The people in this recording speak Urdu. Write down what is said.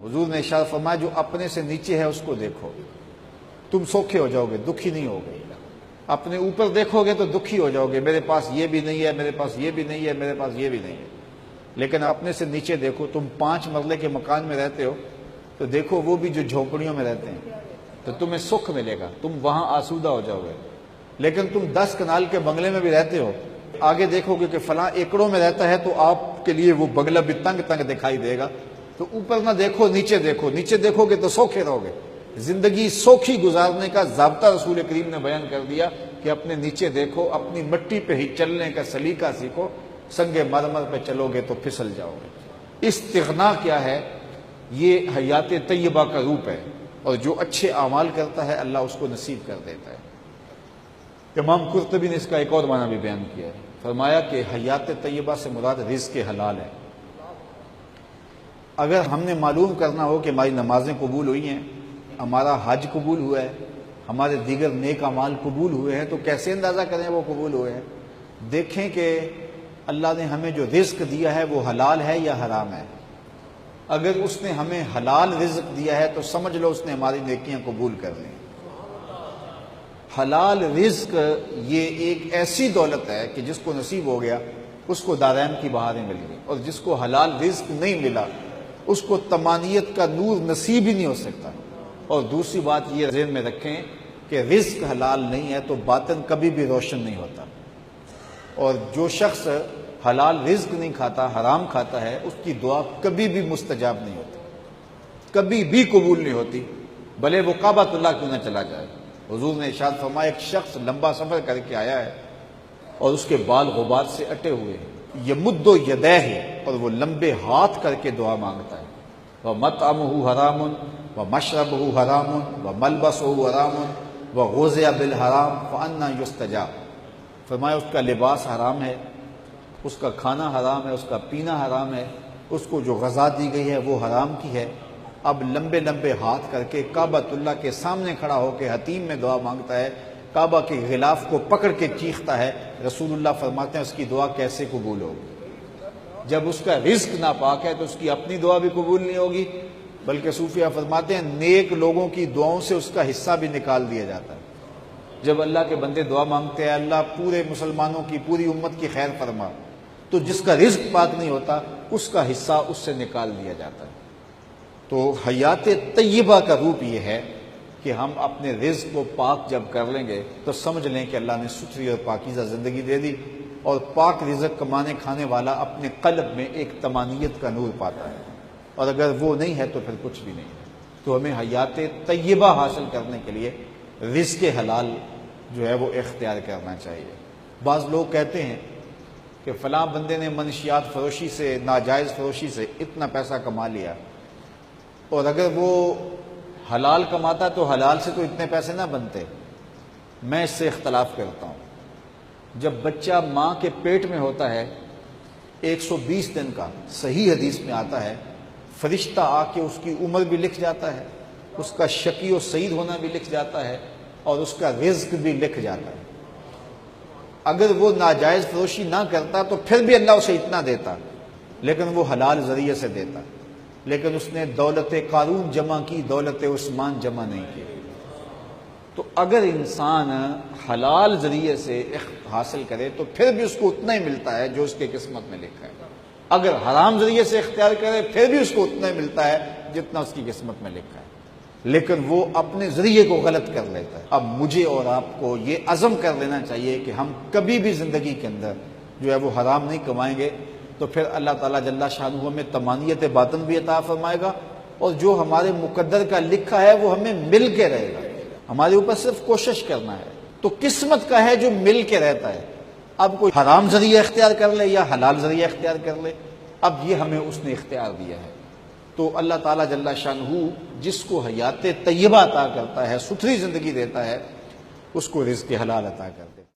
حضور نے ارشاد فرمایا جو اپنے سے نیچے ہے اس کو دیکھو، تم سوکھے ہو جاؤ گے، دکھی نہیں ہوگے۔ اپنے اوپر دیکھو گے تو دکھی ہو جاؤ گے، میرے پاس یہ بھی نہیں ہے، میرے پاس یہ بھی نہیں ہے، میرے پاس یہ بھی نہیں ہے۔ لیکن اپنے سے نیچے دیکھو، تم 5 مرلے کے مکان میں رہتے ہو تو دیکھو وہ بھی جو جھونپڑیوں میں رہتے ہیں، تو تمہیں سکھ ملے گا، تم وہاں آسودہ ہو جاؤ گے۔ لیکن تم 10 کنال کے بنگلے میں بھی رہتے ہو، آگے دیکھو گے کہ فلاں ایکڑوں میں رہتا ہے تو آپ کے لیے وہ بنگلہ بھی تنگ تنگ دکھائی دے گا۔ تو اوپر نہ دیکھو، نیچے دیکھو، نیچے دیکھو گے تو سوکھے رہو گے۔ زندگی سوکھی گزارنے کا ضابطہ رسول کریم نے بیان کر دیا کہ اپنے نیچے دیکھو، اپنی مٹی پہ ہی چلنے کا سلیقہ سیکھو، سنگ مرمر پہ چلو گے تو پھسل جاؤ گے۔ استغنا کیا ہے؟ یہ حیات طیبہ کا روپ ہے، اور جو اچھے اعمال کرتا ہے اللہ اس کو نصیب کر دیتا ہے۔ امام قرطبی نے اس کا ایک اور معنی بھی بیان کیا ہے، فرمایا کہ حیات طیبہ سے مراد رزق حلال ہے۔ اگر ہم نے معلوم کرنا ہو کہ ہماری نمازیں قبول ہوئی ہیں، ہمارا حج قبول ہوا ہے، ہمارے دیگر نیک اعمال قبول ہوئے ہیں، تو کیسے اندازہ کریں وہ قبول ہوئے ہیں؟ دیکھیں کہ اللہ نے ہمیں جو رزق دیا ہے وہ حلال ہے یا حرام ہے۔ اگر اس نے ہمیں حلال رزق دیا ہے تو سمجھ لو اس نے ہماری نیکیاں قبول کر لیں۔ حلال رزق یہ ایک ایسی دولت ہے کہ جس کو نصیب ہو گیا اس کو دارین کی بہاریں مل گئی، اور جس کو حلال رزق نہیں ملا اس کو تمانیت کا نور نصیب ہی نہیں ہو سکتا۔ اور دوسری بات یہ ذہن میں رکھیں کہ رزق حلال نہیں ہے تو باطن کبھی بھی روشن نہیں ہوتا، اور جو شخص حلال رزق نہیں کھاتا، حرام کھاتا ہے، اس کی دعا کبھی بھی مستجاب نہیں ہوتی، کبھی بھی قبول نہیں ہوتی، بھلے وہ کعبۃ اللہ کیوں نہ چلا جائے۔ حضور نے ارشاد فرمایا ایک شخص لمبا سفر کر کے آیا ہے اور اس کے بال غبار سے اٹے ہوئے ہیں، یمد یدیہ، اور وہ لمبے ہاتھ کر کے دعا مانگتا ہے، وَمَطْعَمُهُ حَرَامٌ وَمَشْرَبُهُ حَرَامٌ وَمَلْبَسُهُ حَرَامٌ وَغُذِيَ بِالْحَرَامِ فَأَنَّىٰ يُسْتَجَابُ۔ فرمایا اس کا لباس حرام ہے، اس کا کھانا حرام ہے، اس کا پینا حرام ہے، اس کو جو غذا دی گئی ہے وہ حرام کی ہے۔ اب لمبے لمبے ہاتھ کر کے کعبۃ اللہ کے سامنے کھڑا ہو کے حتیم میں دعا مانگتا ہے، کعبہ کے غلاف کو پکڑ کے چیختا ہے۔ رسول اللہ فرماتے ہیں اس کی دعا کیسے قبول ہوگی؟ جب اس کا رزق ناپاک ہے تو اس کی اپنی دعا بھی قبول نہیں ہوگی، بلکہ صوفیہ فرماتے ہیں نیک لوگوں کی دعاؤں سے اس کا حصہ بھی نکال دیا جاتا ہے۔ جب اللہ کے بندے دعا مانگتے ہیں اللہ پورے مسلمانوں کی، پوری امت کی خیر فرما، تو جس کا رزق پاک نہیں ہوتا اس کا حصہ اس سے نکال دیا جاتا ہے۔ تو حیات طیبہ کا روپ یہ ہے کہ ہم اپنے رزق کو پاک جب کر لیں گے تو سمجھ لیں کہ اللہ نے ستھری اور پاکیزہ زندگی دے دی، اور پاک رزق کمانے کھانے والا اپنے قلب میں ایک تمانیت کا نور پاتا ہے، اور اگر وہ نہیں ہے تو پھر کچھ بھی نہیں ہے۔ تو ہمیں حیات طیبہ حاصل کرنے کے لیے رزق حلال جو ہے وہ اختیار کرنا چاہیے۔ بعض لوگ کہتے ہیں کہ فلاں بندے نے منشیات فروشی سے، ناجائز فروشی سے اتنا پیسہ کما لیا، اور اگر وہ حلال کماتا تو حلال سے تو اتنے پیسے نہ بنتے۔ میں اس سے اختلاف کرتا ہوں۔ جب بچہ ماں کے پیٹ میں ہوتا ہے 120 دن کا، صحیح حدیث میں آتا ہے، فرشتہ آ کے اس کی عمر بھی لکھ جاتا ہے، اس کا شقی و سعید ہونا بھی لکھ جاتا ہے، اور اس کا رزق بھی لکھ جاتا ہے۔ اگر وہ ناجائز فروشی نہ کرتا تو پھر بھی اللہ اسے اتنا دیتا، لیکن وہ حلال ذریعے سے دیتا۔ لیکن اس نے دولت قارون جمع کی، دولت عثمان جمع نہیں کی۔ تو اگر انسان حلال ذریعے سے حاصل کرے تو پھر بھی اس کو اتنا ہی ملتا ہے جو اس کے قسمت میں لکھا ہے۔ اگر حرام ذریعے سے اختیار کرے پھر بھی اس کو اتنا ہی ملتا ہے جتنا اس کی قسمت میں لکھا ہے، لیکن وہ اپنے ذریعے کو غلط کر لیتا ہے۔ اب مجھے اور آپ کو یہ عزم کر لینا چاہیے کہ ہم کبھی بھی زندگی کے اندر جو ہے وہ حرام نہیں کمائیں گے، تو پھر اللہ تعالیٰ جل شانہ ہمیں تمانیت باطن بھی عطا فرمائے گا، اور جو ہمارے مقدر کا لکھا ہے وہ ہمیں مل کے رہے گا۔ ہمارے اوپر صرف کوشش کرنا ہے۔ تو قسمت کا ہے جو مل کے رہتا ہے۔ اب کوئی حرام ذریعہ اختیار کر لے یا حلال ذریعہ اختیار کر لے، اب یہ ہمیں اس نے اختیار دیا ہے۔ تو اللہ تعالیٰ جل شانہ جس کو حیات طیبہ عطا کرتا ہے، ستھری زندگی دیتا ہے، اس کو رزق حلال عطا کرتے ہیں۔